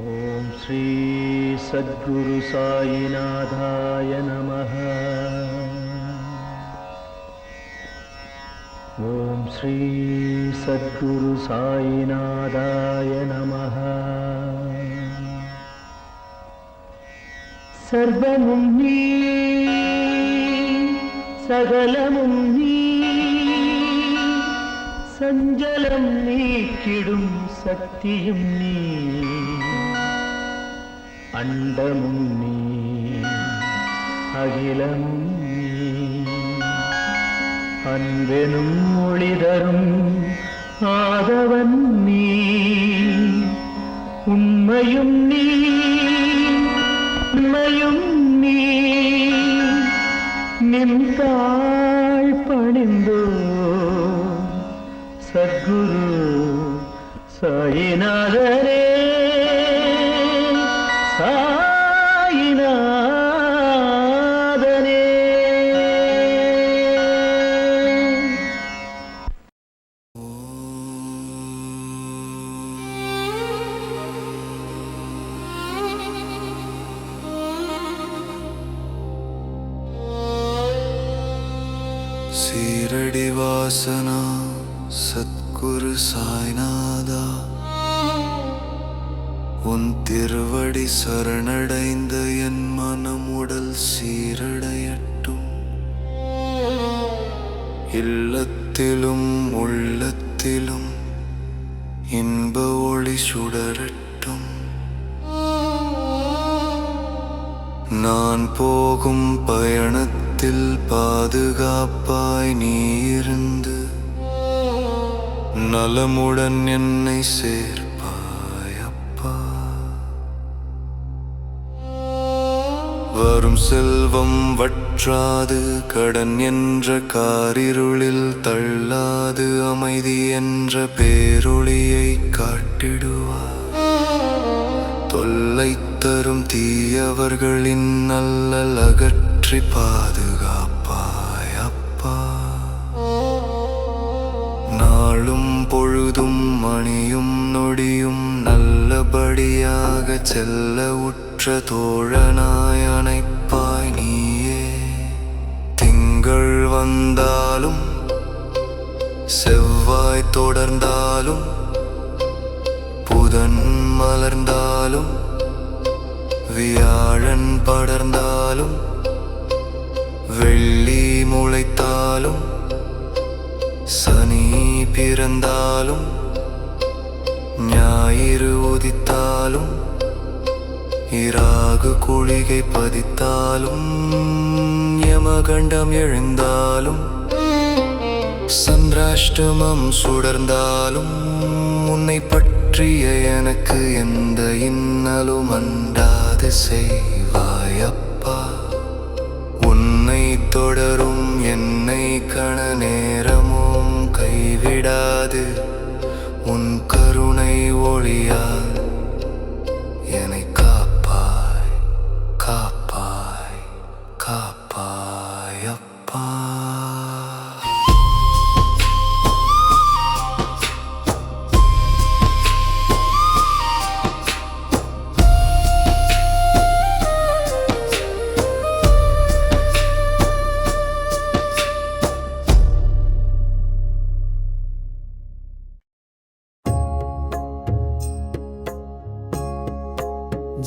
ஓம் ஸ்ரீ சத்குரு சாயிநாதாய நமः. ஓம் ஸ்ரீ சத்குரு சாயிநாதாய நமः. சர்வமும் நீ, சகலமும் நீ, சஞ்சலம் நீக்கிடும் சக்தியும் நீ, அண்டமும் நீ, அகிலமும் நீ, அன்பெனும் ஒளிதரும் ஆதவன் நீ, உண்மையும் நீ, உண்மையும் நீ, நின்றாள் பணிந்தோ சத்குரு சாயிநாதரே. சாயிநாதனே. சீரடி வாசனா சத்குரு சாய்நாதா, உன் திருவடி சரணடைந்த என் மனம் உடல் சீரடையட்டும். இல்லத்திலும் உள்ளத்திலும் இன்ப ஒளி சுடரட்டும். நான் போகும் பயணத்தில் பாதுகாப்பாய் நீ இருந்து நலமுடன் என்னை சேர்ப்பாய் அப்பா. வரும் செல்வம் வற்றாது, கடன் என்ற காரிருளில் தள்ளாது, அமைதி என்ற பேரொளியை காட்டிடுவார். தொல்லை தரும் தீயவர்களின் நல்லல் அகற்றி பாதுகாப்பாய் அப்பா. நாளும் பொழுதும் மணியும் நொடியும் நல்லபடியாக செல்ல உற்ற தோழனாய் அணைப்பாய் நீயே. திங்கள் வந்தாலும் செவ்வாய் தொடர்ந்தாலும், புதன் மலர்ந்தாலும், வியாழன் படர்ந்தாலும், வெள்ளி முளைத்தாலும், சனி பிறந்தாலும், ஞாயிறு உதித்தாலும், இராகு குளிகை பதித்தாலும், யமகண்டம் எழுந்தாலும், சந்திராஷ்டமம் சுடர்ந்தாலும், உன்னை பற்றிய எனக்கு எந்த இன்னலும் அண்டாது செய்வாயப்பா. உன்னை தொடரும் என்னை கண நேரமும் கைவிடாது, உன் கருணை ஒளியால் என்னை காப்பாய் காப்பாய் காப்பாய் அப்பா.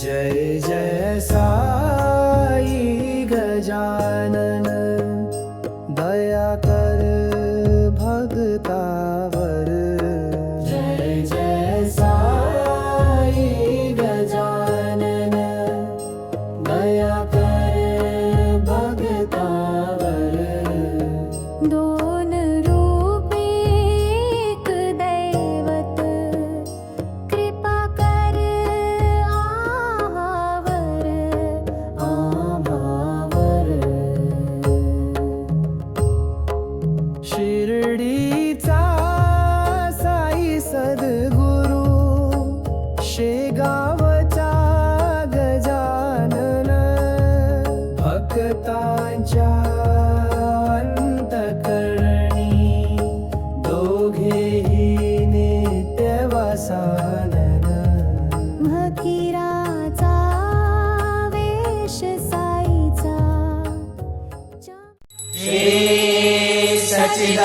जय जय साई गजानन, दया कर भगतावर. जय जय साई गजानन, दया कर भगतावर. दोन रूपी एक दैवत, कृपा कर आहावर आभावर. शिर्डीचा साई सद्गुरु, शेगाव सच्चिदानंद